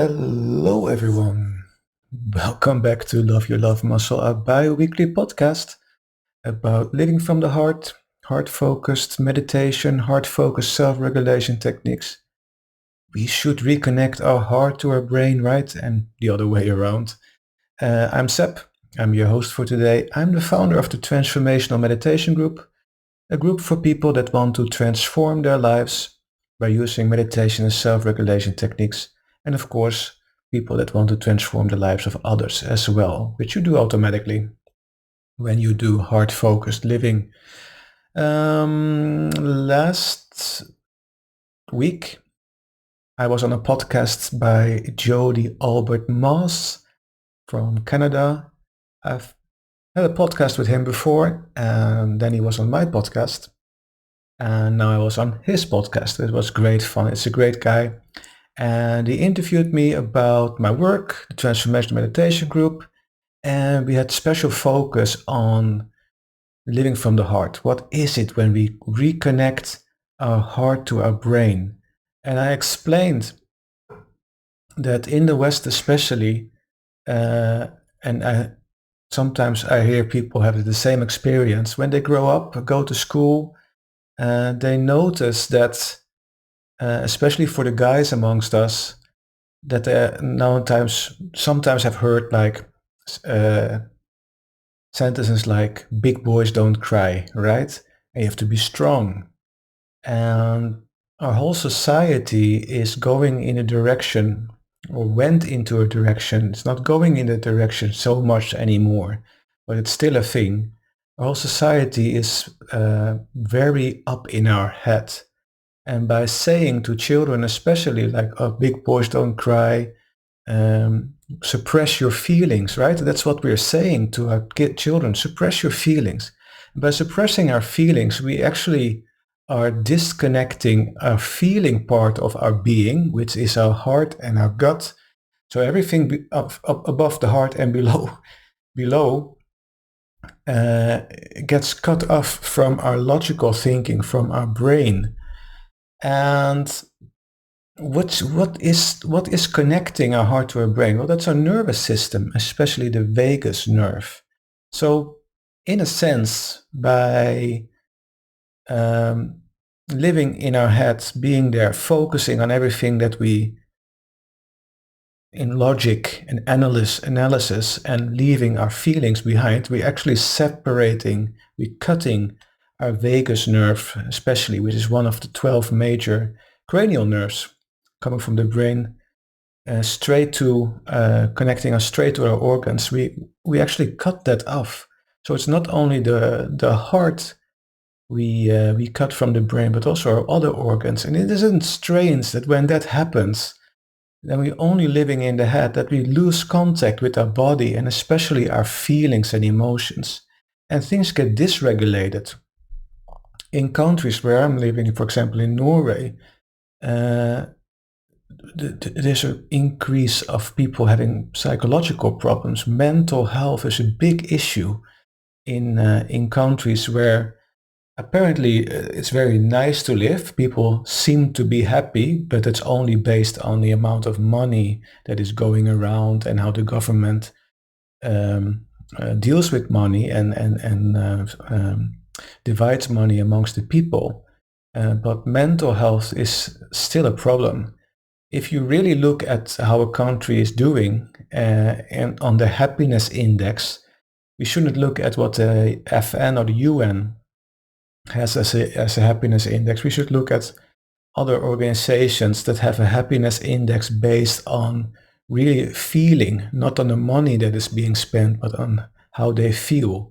Hello, everyone. Welcome back to Love Your Love Muscle, a bi-weekly podcast about living from the heart, heart-focused meditation, heart-focused self-regulation techniques. We should reconnect our heart to our brain, right? And the other way around. I'm Seb. I'm your host for today. I'm the founder of the Transformational Meditation Group, a group for people that want to transform their lives by using meditation and self-regulation techniques, and of course, people that want to transform the lives of others as well, which you do automatically when you do heart-focused living. Last week, I was on a podcast by Jody Albert Moss from Canada. I've had a podcast with him before, and then he was on my podcast. And now I was on his podcast. It was great fun. It's a great guy. And he interviewed me about my work, the Transformational Meditation Group, and we had special focus on living from the heart. What is it when we reconnect our heart to our brain? And I explained that in the West especially, sometimes I hear people have the same experience. When they grow up, go to school, they notice that, especially for the guys amongst us, that sometimes have heard like sentences like "big boys don't cry," right? And you have to be strong. And our whole society is going in a direction, or went into a direction. It's not going in that direction so much anymore, but it's still a thing. Our whole society is very up in our head. And by saying to children, especially like, oh, big boys don't cry, suppress your feelings, right? That's what we're saying to our children, suppress your feelings. By suppressing our feelings, we actually are disconnecting our feeling part of our being, which is our heart and our gut. So everything up above the heart and below gets cut off from our logical thinking, from our brain. And what is connecting our heart to our brain? Well, that's our nervous system, especially the vagus nerve. So, in a sense, by living in our heads, being there, focusing on everything that we, in logic and analysis, and leaving our feelings behind, we're actually we're cutting our vagus nerve, especially, which is one of the 12 major cranial nerves coming from the brain, straight to connecting us straight to our organs. We actually cut that off. So it's not only the heart we cut from the brain, but also our other organs. And it isn't strange that when that happens, then we're only living in the head, that we lose contact with our body and especially our feelings and emotions. And things get dysregulated. In countries where I'm living, for example, in Norway, there's an increase of people having psychological problems. Mental health is a big issue in countries where apparently it's very nice to live. People seem to be happy, but it's only based on the amount of money that is going around and how the government deals with money and divides money amongst the people. But mental health is still a problem. If you really look at how a country is doing and on the happiness index, we shouldn't look at what the FN or the UN has as a happiness index. We should look at other organizations that have a happiness index based on really feeling, not on the money that is being spent, but on how they feel.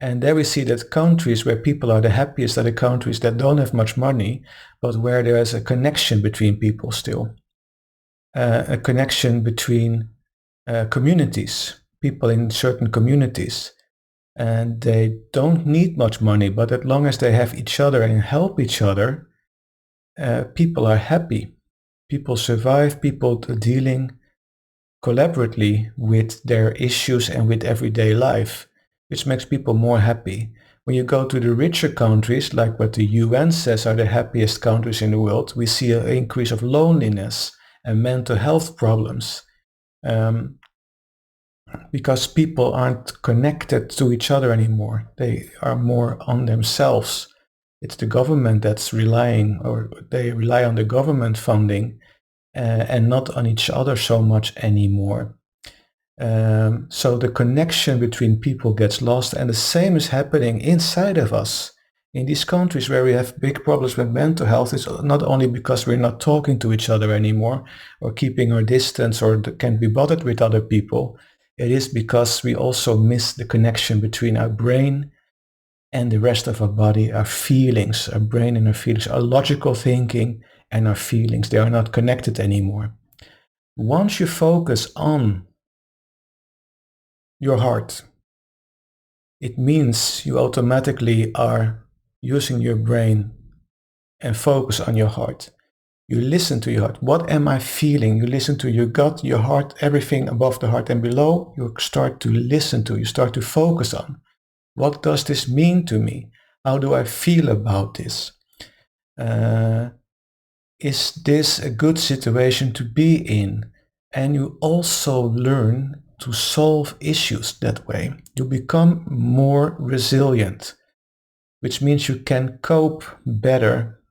And there we see that countries where people are the happiest are the countries that don't have much money, but where there is a connection between people still. A connection between communities, people in certain communities. And they don't need much money, but as long as they have each other and help each other, people are happy. People survive, people are dealing collaboratively with their issues and with everyday life, which makes people more happy. When you go to the richer countries, like what the UN says are the happiest countries in the world, we see an increase of loneliness and mental health problems. Because people aren't connected to each other anymore. They are more on themselves. It's the government that's relying, or they rely on the government funding and not on each other so much anymore. So the connection between people gets lost, and the same is happening inside of us. In these countries where we have big problems with mental health, it's not only because we're not talking to each other anymore or keeping our distance or can't be bothered with other people. It is because we also miss the connection between our brain and the rest of our body, our feelings, our brain and our feelings, our logical thinking and our feelings. They are not connected anymore. Once you focus on your heart, it means you automatically are using your brain and focus on your heart. You listen to your heart. What am I feeling? You listen to your gut, your heart, everything above the heart and below. You start to listen to, you start to focus on. What does this mean to me? How do I feel about this? Is this a good situation to be in? And you also learn to solve issues that way. You become more resilient, which means you can cope better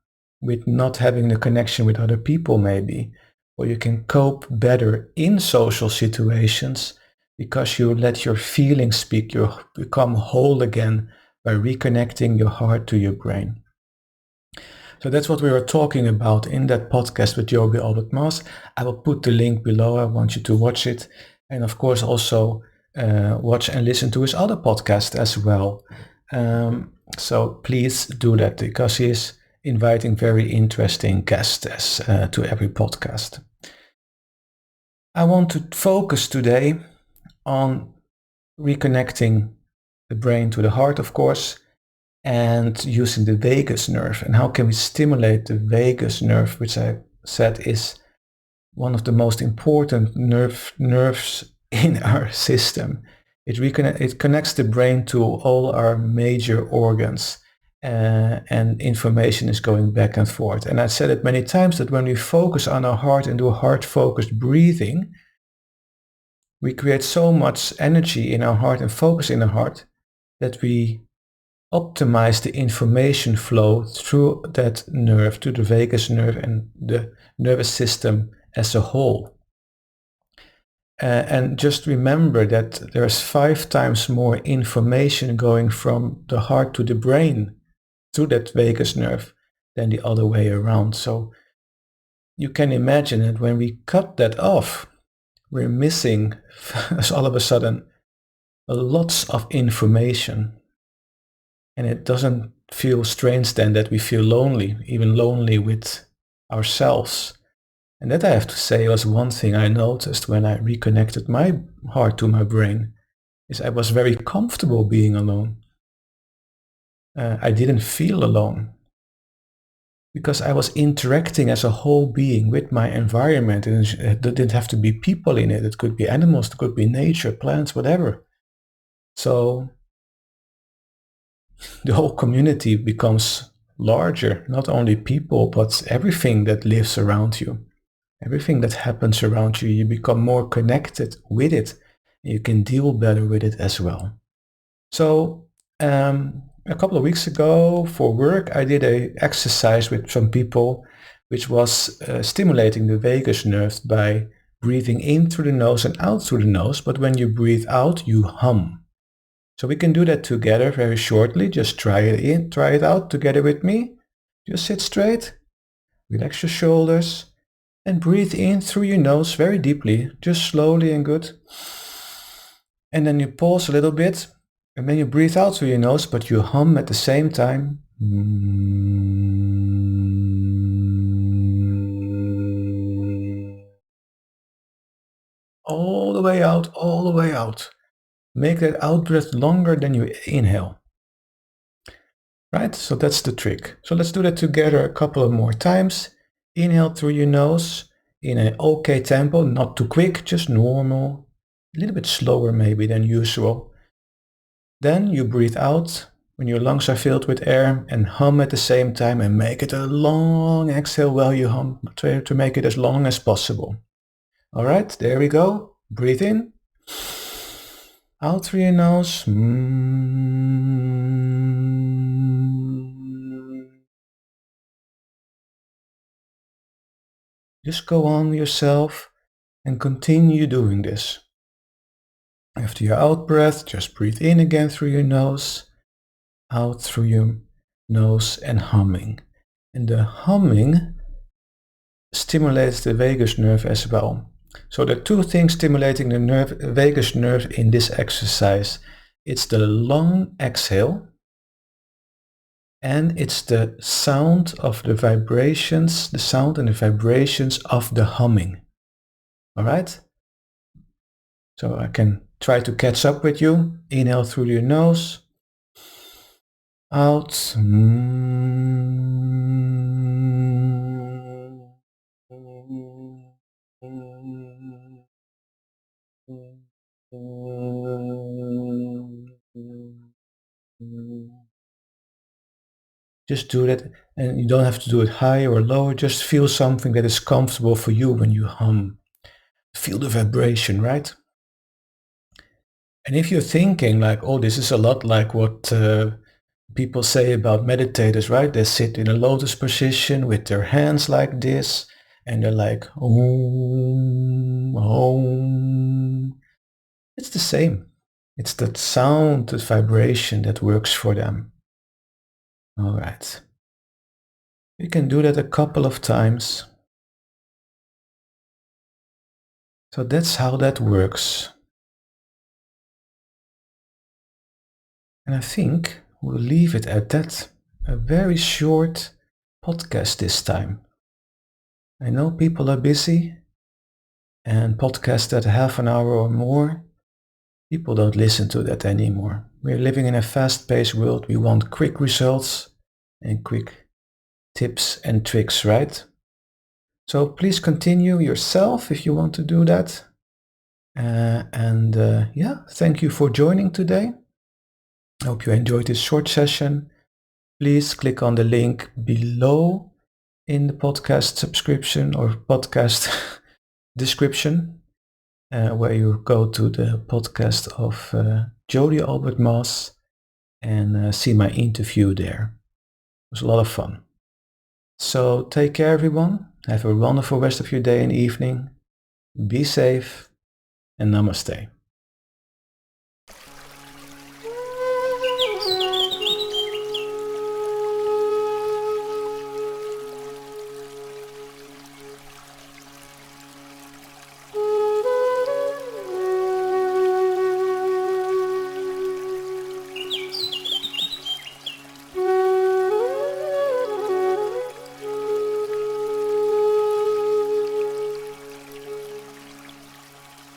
with not having the connection with other people maybe, or you can cope better in social situations because you let your feelings speak. You become whole again by reconnecting your heart to your brain. So that's what we were talking about in that podcast with Joby Albert Maas. I will put the link below. I want you to watch it. And of course also watch and listen to his other podcast as well. So please do that because he is inviting very interesting guests to every podcast. I want to focus today on reconnecting the brain to the heart, of course, and using the vagus nerve. And how can we stimulate the vagus nerve, which I said is one of the most important nerves in our system. It connects the brain to all our major organs, and information is going back and forth. And I said it many times that when we focus on our heart and do heart-focused breathing, we create so much energy in our heart and focus in our heart that we optimize the information flow through that nerve, to the vagus nerve and the nervous system as a whole. And just remember that there's 5 times more information going from the heart to the brain through that vagus nerve than the other way around. So you can imagine that when we cut that off, we're missing all of a sudden lots of information. And it doesn't feel strange then that we feel lonely, even lonely with ourselves. And that, I have to say, was one thing I noticed when I reconnected my heart to my brain, is I was very comfortable being alone. I didn't feel alone because I was interacting as a whole being with my environment, and it didn't have to be people in it. It could be animals, it could be nature, plants, whatever. So the whole community becomes larger, not only people, but everything that lives around you. Everything that happens around you, you become more connected with it. You can deal better with it as well. So a couple of weeks ago for work, I did an exercise with some people, which was stimulating the vagus nerve by breathing in through the nose and out through the nose. But when you breathe out, you hum. So we can do that together very shortly. Just try it in, try it out together with me. Just sit straight, relax your shoulders, and breathe in through your nose very deeply, just slowly and good. And then you pause a little bit, and then you breathe out through your nose, but you hum at the same time. All the way out, all the way out. Make that out breath longer than you inhale. Right? So that's the trick. So let's do that together a couple of more times. Inhale through your nose in an okay tempo, not too quick, just normal, a little bit slower maybe than usual. Then you breathe out when your lungs are filled with air, and hum at the same time and make it a long exhale while you hum. Try to make it as long as possible. All right, there we go. Breathe in. Out through your nose. Just go on yourself and continue doing this. After your out breath, just breathe in again through your nose, out through your nose and humming. And the humming stimulates the vagus nerve as well. So there are two things stimulating the vagus nerve in this exercise. It's the long exhale and it's the sound of the vibrations, the sound and the vibrations of the humming. All right? So I can try to catch up with you. Inhale through your nose. Out. Just do that, and you don't have to do it higher or lower. Just feel something that is comfortable for you when you hum. Feel the vibration, right? And if you're thinking like, oh, this is a lot like what people say about meditators, right? They sit in a lotus position with their hands like this, and they're like, om, om. It's the same. It's that sound, that vibration that works for them. All right. You can do that a couple of times. So that's how that works. And I think we'll leave it at that. A very short podcast this time. I know people are busy, and podcasts at half an hour or more, people don't listen to that anymore. We're living in a fast-paced world. We want quick results and quick tips and tricks, right? So please continue yourself if you want to do that. Thank you for joining today. I hope you enjoyed this short session. Please click on the link below in the podcast subscription or podcast description, where you go to the podcast of Jodie Albert Moss and see my interview there. It was a lot of fun. So take care, everyone. Have a wonderful rest of your day and evening. Be safe and namaste.